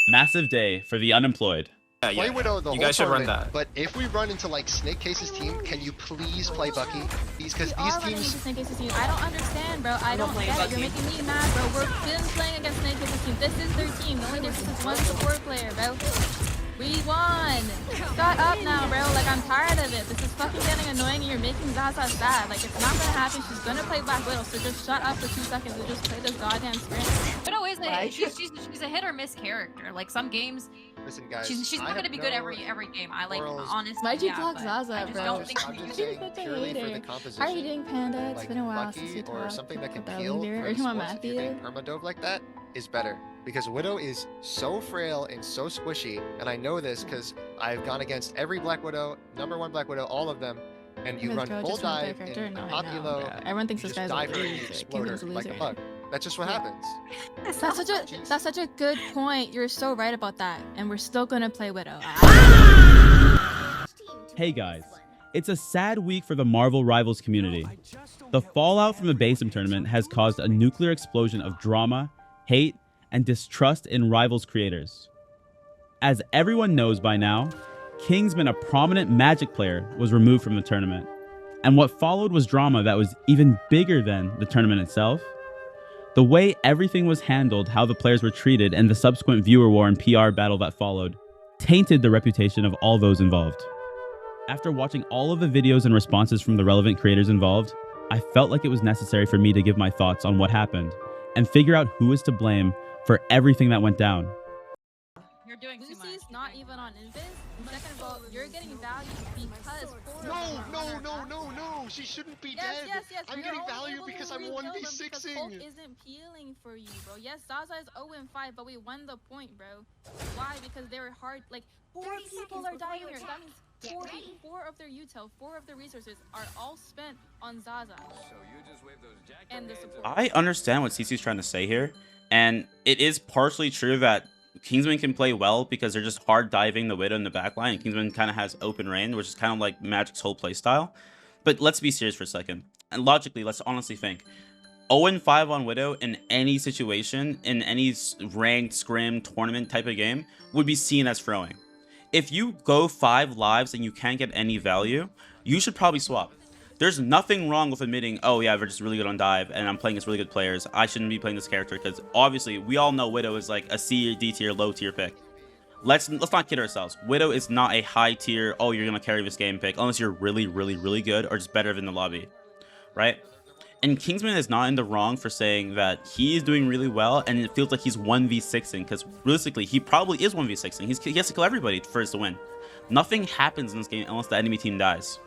Massive day for the unemployed. Play Widow the you whole guys should run tournament, that. but if we run into like Snake Case's team, can you please play Bucky? Because these teams. Snake Case's team. I don't understand, bro. I don't get it. You're making me mad, bro. We're been playing against Snake Case's team. This is their team. The only difference is one support player, bro. We won. Shut up now, bro. Like, I'm tired of it. This is fucking getting annoying and you're making Zaza sad. Like, it's not gonna happen. She's gonna play Black Widow, so just shut up for 2 seconds and just play this goddamn sprint. Widow isn't it? She's a hit or miss character. Like, some games, Listen, guys. she's not gonna be good every game. I like honestly. Why'd you yeah, block but Zaza, I just bro? don't think I'm she just can. saying purely for the composition. How are you doing, Panda? It's like been a while Bucky since you or talked. something that can With that peel leader. for Or you want sports if you're being Matthew? permadove like that is better. Because Widow is so frail and so squishy, and I know this because I've gone against every Black Widow, #1 Black Widow, all of them, and you run full dive in pop elo, Everyone thinks you this just guy's dive a her and you loser. explode her Kingsman's a like a loser. bug. That's just what happens. That's such a good point. You're so right about that. And we're still gonna play Widow. Hey guys, it's a sad week for the Marvel Rivals community. The fallout from the Basim tournament has caused a nuclear explosion of drama, hate, and distrust in Rivals creators. As everyone knows by now, Kingsman, a prominent Magic player, was removed from the tournament. And what followed was drama that was even bigger than the tournament itself. The way everything was handled, how the players were treated, and the subsequent viewer war and PR battle that followed, tainted the reputation of all those involved. After watching all of the videos and responses from the relevant creators involved, I felt like it was necessary for me to give my thoughts on what happened and figure out who is to blame for everything that went down. You're doing too much. Lucy's not even on Invis. Second of all, you're getting value because No, she shouldn't be dead. Yes. I'm you're getting only value able because to I'm rebuild them 1v6ing. because Hulk isn't peeling for you, bro. Yes, Zaza is 0-5, but we won the point, bro. Why? Because they were hard. Like, 4 people are dying here. That means 4 of their util, 4 of their resources are all spent on Zaza. And the support. I understand what CC's trying to say here, and it is partially true that Kingsman can play well because they're just hard diving the Widow in the backline, and Kingsman kind of has open range, which is kind of like Magic's whole play style. But let's be serious for a second, and logically, let's honestly think. 0-5 on Widow in any situation, in any ranked scrim tournament type of game, would be seen as throwing. If you go 5 lives and you can't get any value, you should probably swap. There's nothing wrong with admitting, oh yeah, we're just really good on dive and I'm playing against really good players. I shouldn't be playing this character because obviously we all know Widow is like a C, D tier, low tier pick. Let's not kid ourselves. Widow is not a high tier, oh you're gonna carry this game pick unless you're really good or just better than the lobby, right? And Kingsman is not in the wrong for saying that he is doing really well and it feels like he's 1v6ing because realistically he probably is 1v6ing. He has to kill everybody for us to win. Nothing happens in this game unless the enemy team dies.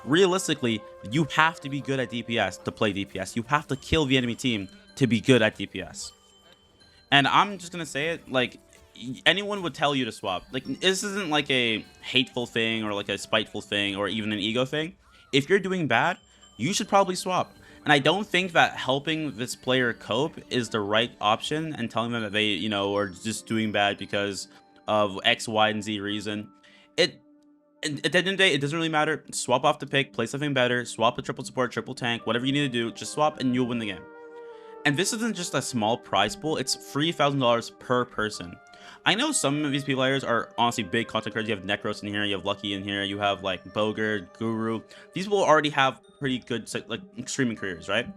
Realistically, you have to be good at DPS to play DPS. You have to kill the enemy team to be good at DPS. And I'm just gonna say it, like, anyone would tell you to swap. Like, this isn't like a hateful thing or like a spiteful thing or even an ego thing. If you're doing bad, you should probably swap. And I don't think that helping this player cope is the right option and telling them that they, you know, are just doing bad because of X, Y, and Z reason. At the end of the day, it doesn't really matter. Swap off the pick, play something better, swap a triple support, triple tank, whatever you need to do, just swap and you'll win the game. And this isn't just a small prize pool, it's $3,000 per person. I know some of these players are honestly big content creators. You have Necros in here, you have Lucky in here, you have like Boger, Guru. These people already have pretty good like streaming careers, right?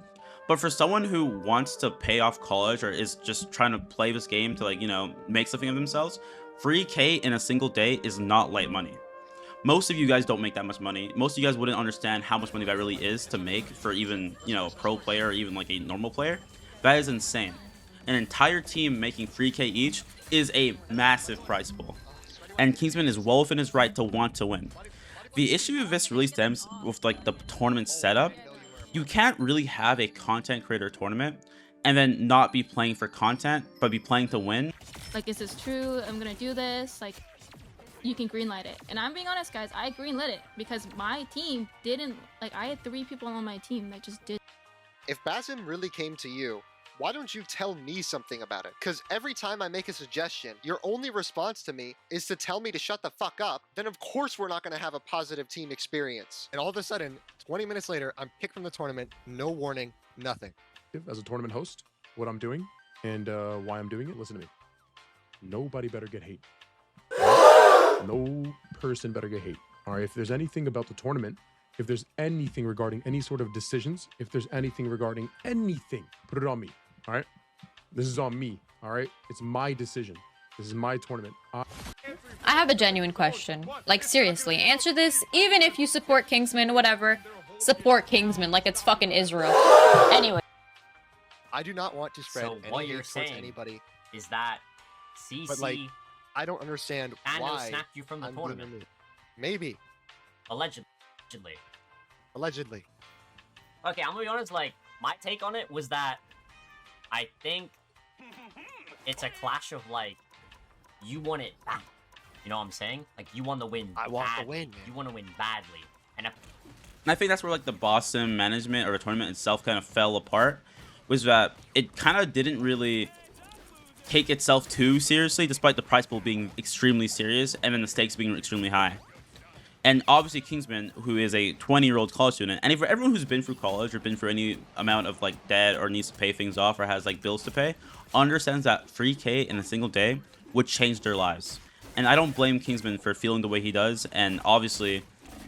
But for someone who wants to pay off college or is just trying to play this game to, like, you know, make something of themselves, 3K in a single day is not light money. Most of you guys don't make that much money. Most of you guys wouldn't understand how much money that really is to make for even, you know, a pro player or even like a normal player. That is insane. An entire team making 3K each is a massive prize pool. And Kingsman is well within his right to want to win. The issue of this really stems with like the tournament setup. You can't really have a content creator tournament and then not be playing for content, but be playing to win. Like, is this true? I'm gonna do this. Like, you can greenlight it. And I'm being honest, guys, I greenlit it because my team didn't, like, I had 3 people on my team that just did. If Basim really came to you, why don't you tell me something about it? Because every time I make a suggestion, your only response to me is to tell me to shut the fuck up. Then of course we're not going to have a positive team experience. And all of a sudden, 20 minutes later, I'm kicked from the tournament, no warning, nothing. As a tournament host, what I'm doing and why I'm doing it, listen to me. nobody better get hate. No person better get hate. All right, if there's anything about the tournament, if there's anything regarding any sort of decisions, if there's anything regarding anything, put it on me. All right, this is on me. All right, it's my decision. This is my tournament. I have a genuine question. Like, seriously, answer this. Even if you support Kingsman, whatever, support Kingsman like it's fucking Israel. Anyway. I do not want to spread So any what you're hate towards saying anybody, is that CC but like, I don't understand why snapped you from the I'm being tournament. removed. Maybe, Allegedly. allegedly. Okay, I'm gonna be honest, like, my take on it was that I think it's a clash of, like, you want it bad. You know what I'm saying? Like, you want to win I want to badly. win, man. You want to win badly. And if And I think that's where like the Boston management or the tournament itself kind of fell apart, was that it kind of didn't really take itself too seriously, despite the prize pool being extremely serious and then the stakes being extremely high. And obviously Kingsman, who is a 20-year-old college student, and for everyone who's been through college or been through any amount of like debt or needs to pay things off or has like bills to pay, understands that 3K in a single day would change their lives. And I don't blame Kingsman for feeling the way he does, and obviously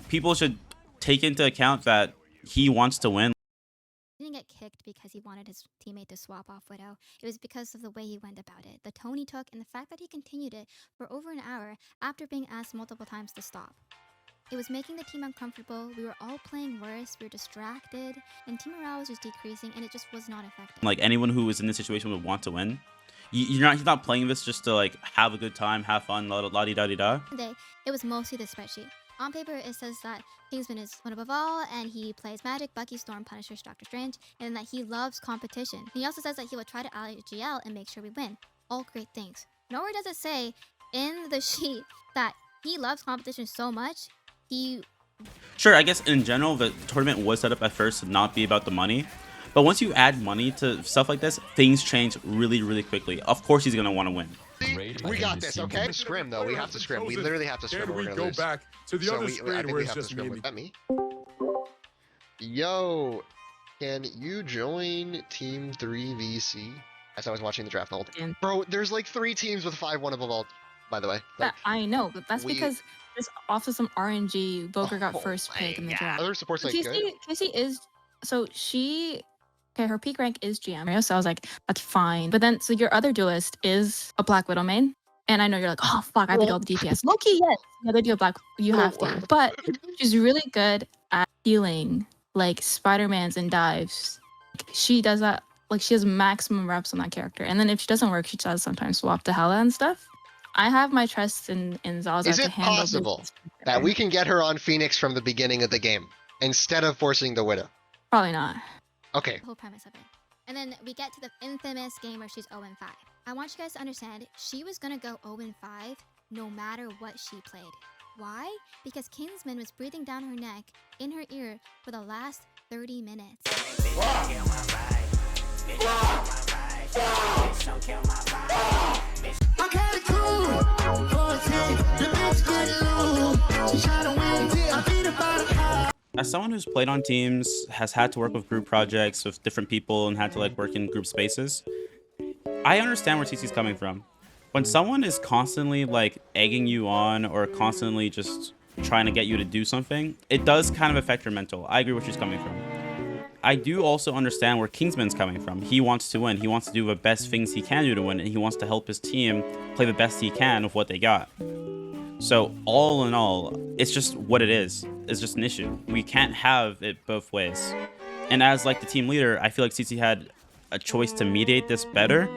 people should take into account that he wants to win. He didn't get kicked because he wanted his teammate to swap off Widow. It was because of the way he went about it, the tone he took, and the fact that he continued it for over an hour after being asked multiple times to stop. It was making the team uncomfortable, we were all playing worse, we were distracted, and team morale was just decreasing, and it just was not effective. Like anyone who is in this situation would want to win. He's not playing this just to like have a good time, have fun, la-di-da-di-da. Today, it was mostly the spreadsheet. On paper, it says that Kingsman is one above all, and he plays Magic, Bucky, Storm, Punisher, Doctor Strange, and that he loves competition. He also says that he will try to ally GL and make sure we win. All great things. Nowhere does it say in the sheet that he loves competition so much, Sure, I guess in general, the tournament was set up at first to not be about the money. But once you add money to stuff like this, things change really, really quickly. Of course he's going to want to win. We got this, okay? Scrim, though. We have to scrim. We literally have to scrim. Can we We're gonna go lose. back to the So other I screen think where we it's have to just me scrim and with me. Yo, can you join Team 3VC? As I was watching the draft the whole time. Bro, there's like 3 teams with 5-1 above all, by the way. Like, I know, but that's we- because it's off of some RNG. Boker got oh first pick in the my draft. God. Other support's like good. Casey is so she. Okay, her peak rank is GM, so I was like, that's fine. But then, so your other duelist is a Black Widow main, and I know you're like, oh fuck, I have to do all the DPS. Low-key, yes, yeah, they do a Black. You have to, but she's really good at healing, like Spider-Man's and dives. She does that. Like she has maximum reps on that character, and then if she doesn't work, she does sometimes swap to Hela and stuff. I have my trust in Zalazar Is to it handle possible this. that we can get her on Phoenix from the beginning of the game instead of forcing the Widow? Probably not. Okay. the whole premise of it. And then we get to the infamous game where she's 0-5. I want you guys to understand, she was gonna go 0-5 no matter what she played. Why? Because Kingsman was breathing down her neck, in her ear, for the last 30 minutes. As someone who's played on teams, has had to work with group projects with different people and had to like work in group spaces, I understand where TC's coming from. When someone is constantly like egging you on or constantly just trying to get you to do something, it does kind of affect your mental. I agree where she's coming from. I do also understand where Kingsman's coming from. He wants to win. He wants to do the best things he can do to win, and he wants to help his team play the best he can with what they got. So all in all, it's just what it is. It's just an issue. We can't have it both ways. And as like the team leader, I feel like CC had a choice to mediate this better,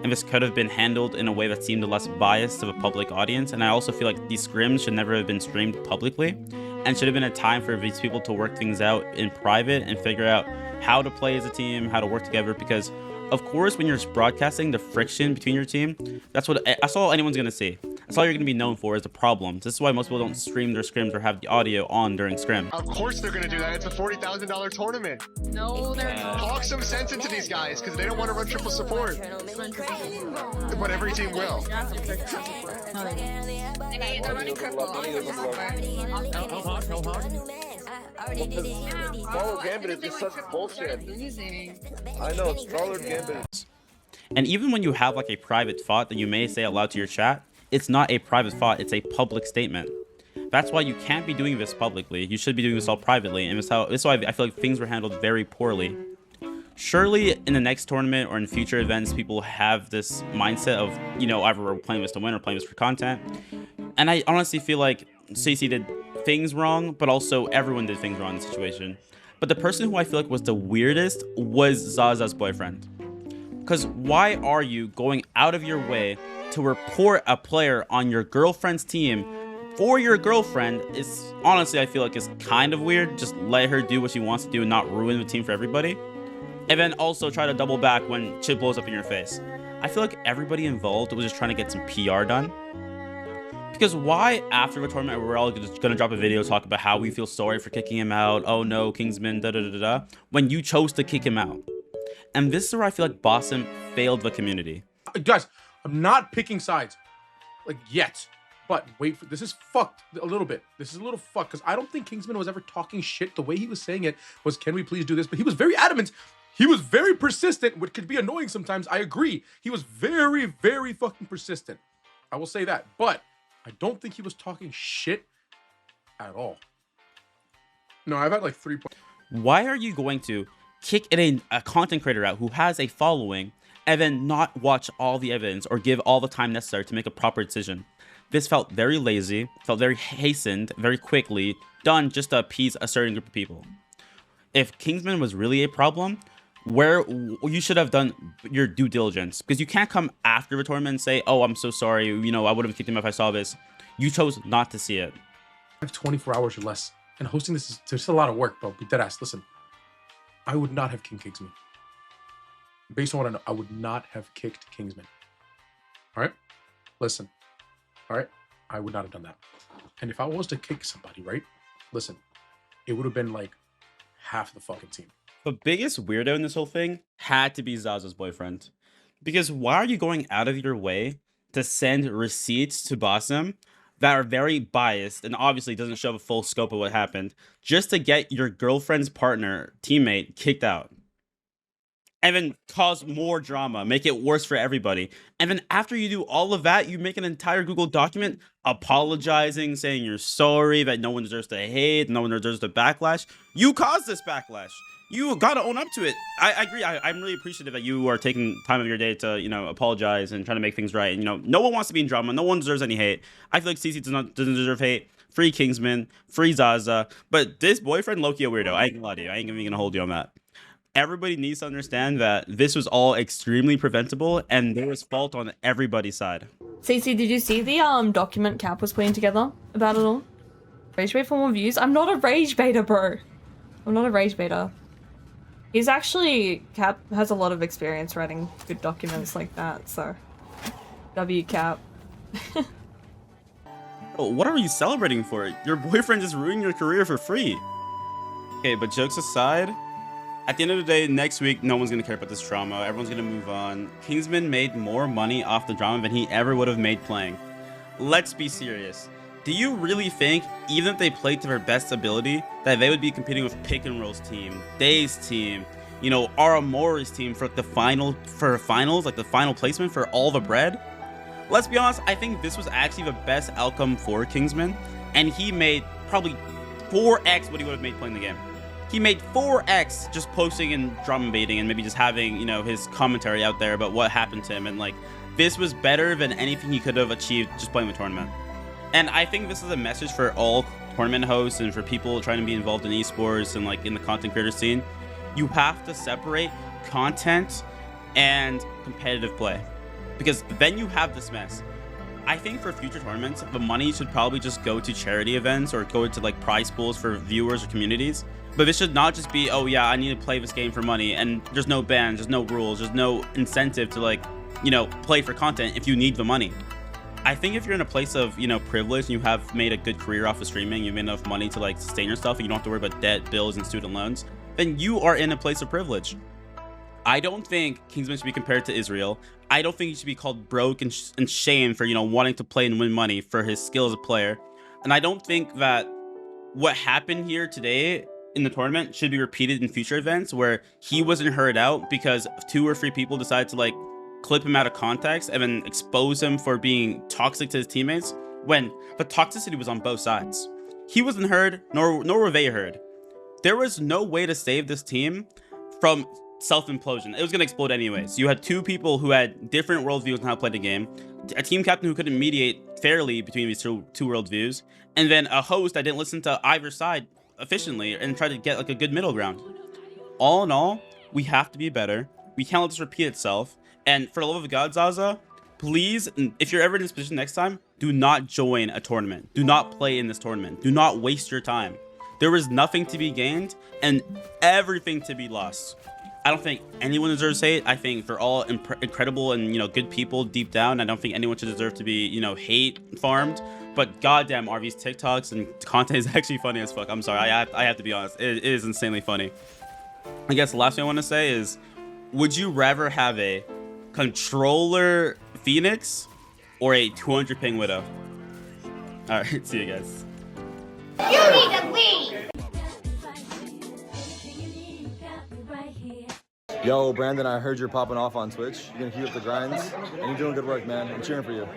and this could have been handled in a way that seemed less biased to the public audience. And I also feel like these scrims should never have been streamed publicly, and should have been a time for these people to work things out in private and figure out how to play as a team, how to work together. Because of course, when you're broadcasting the friction between your team, that's all anyone's gonna see. That's all you're gonna be known for, is the problems. This is why most people don't stream their scrims or have the audio on during scrim. Of course they're gonna do that. It's a $40,000 tournament. No, they're not. Talk some sense into these guys, because they don't want to run triple support. But every team will. No, they don't. They're running triple. Follow Gambit is just such bullshit. I know, Scholar Gambit. And even when you have like a private thought that you may say aloud to your chat, it's not a private thought, it's a public statement. That's why you can't be doing this publicly. You should be doing this all privately. And this is why I feel like things were handled very poorly. Surely in the next tournament or in future events, people have this mindset of, you know, either we're playing this to win or playing this for content. And I honestly feel like CC did things wrong, but also everyone did things wrong in the situation. But the person who I feel like was the weirdest was Zaza's boyfriend. Because why are you going out of your way to report a player on your girlfriend's team for your girlfriend? Is honestly, I feel like it's kind of weird. Just let her do what she wants to do and not ruin the team for everybody. And then also try to double back when shit blows up in your face. I feel like everybody involved was just trying to get some PR done. Because why after the tournament we're all just gonna drop a video talk about how we feel sorry for kicking him out, oh no, Kingsman, da da da da, when you chose to kick him out? And this is where I feel like Bossum failed the community. Guys, I'm not picking sides, like, yet. But wait, this is fucked a little bit. This is a little fucked, because I don't think Kingsman was ever talking shit. The way he was saying it was, can we please do this? But he was very adamant. He was very persistent, which could be annoying sometimes. I agree. He was very, very fucking persistent. I will say that. But I don't think he was talking shit at all. No, I've had like 3 points. Why are you going to kick a content creator out who has a following and then not watch all the evidence or give all the time necessary to make a proper decision? This felt very lazy, felt very hastened, very quickly, done just to appease a certain group of people. If Kingsman was really a problem, where you should have done your due diligence, because you can't come after the tournament and say, oh, I'm so sorry, you know, I would have kicked him if I saw this. You chose not to see it. I have 24 hours or less, and hosting this is just a lot of work, bro. Be dead ass. Listen, I would not have kicked Kingsman. Based on what I know, I would not have kicked Kingsman. All right? Listen. All right? I would not have done that. And if I was to kick somebody, right? Listen, it would have been like half the fucking team. The biggest weirdo in this whole thing had to be Zaza's boyfriend. Because why are you going out of your way to send receipts to Bossum that are very biased and obviously doesn't show the full scope of what happened just to get your girlfriend's partner, teammate, kicked out? And then cause more drama, make it worse for everybody. And then after you do all of that, you make an entire Google document apologizing, saying you're sorry, that no one deserves to hate, no one deserves to backlash. You caused this backlash. You gotta own up to it. I agree. I'm really appreciative that you are taking time of your day to, you know, apologize and try to make things right. And, you know, no one wants to be in drama. No one deserves any hate. I feel like CC doesn't deserve hate. Free Kingsman, free Zaza. But this boyfriend, low-key a weirdo. I ain't gonna lie to you. I ain't even gonna hold you on that. Everybody needs to understand that this was all extremely preventable and there was fault on everybody's side. CC, did you see the document Cap was putting together about it all? Rage bait for more views? I'm not a rage baiter, bro. I'm not a rage baiter. He's actually, Cap has a lot of experience writing good documents like that, so. W Cap. Oh, what are you celebrating for? Your boyfriend just ruined your career for free. Okay, but jokes aside, at the end of the day, next week, no one's going to care about this drama. Everyone's going to move on. Kingsman made more money off the drama than he ever would have made playing. Let's be serious. Do you really think, even if they played to their best ability, that they would be competing with Pick and Roll's team, Day's team, you know, Aramori's team for the finals, like the final placement for all the bread? Let's be honest, I think this was actually the best outcome for Kingsman, and he made probably 4x what he would have made playing the game. He made 4x just posting and drama baiting and maybe just having, you know, his commentary out there about what happened to him, and like, this was better than anything he could have achieved just playing the tournament. And I think this is a message for all tournament hosts and for people trying to be involved in esports and like in the content creator scene. You have to separate content and competitive play, because then you have this mess. I think for future tournaments, the money should probably just go to charity events or go to like prize pools for viewers or communities. But this should not just be, oh yeah, I need to play this game for money, and there's no bans, there's no rules, there's no incentive to like, you know, play for content if you need the money. I think if you're in a place of, you know, privilege and you have made a good career off of streaming, you've made enough money to like sustain yourself and you don't have to worry about debt, bills, and student loans, then you are in a place of privilege. I don't think Kingsman should be compared to Israel. I don't think he should be called broke and shamed for, you know, wanting to play and win money for his skill as a player. And I don't think that what happened here today in the tournament should be repeated in future events where he wasn't heard out because 2 or 3 people decided to like clip him out of context and then expose him for being toxic to his teammates when the toxicity was on both sides. He wasn't heard, nor were they heard. There was no way to save this team from self-implosion. It was going to explode anyways. You had two people who had different worldviews on how to play the game, a team captain who couldn't mediate fairly between these two worldviews, and then a host that didn't listen to either side efficiently and tried to get like a good middle ground. All in all, we have to be better. We can't let this repeat itself. And for the love of God, Zaza, please, if you're ever in this position next time, do not join a tournament. Do not play in this tournament. Do not waste your time. There is nothing to be gained and everything to be lost. I don't think anyone deserves hate. I think for all incredible and, you know, good people deep down, I don't think anyone should deserve to be, you know, hate farmed. But goddamn, are these TikToks and content is actually funny as fuck. I'm sorry, I have to be honest. It is insanely funny. I guess the last thing I want to say is, would you rather have a controller Phoenix or a 200 ping Widow? All right, see you guys. You need to leave! Yo, Brandon, I heard you're popping off on Twitch. You're gonna keep up the grinds, and you're doing good work, man. I'm cheering for you.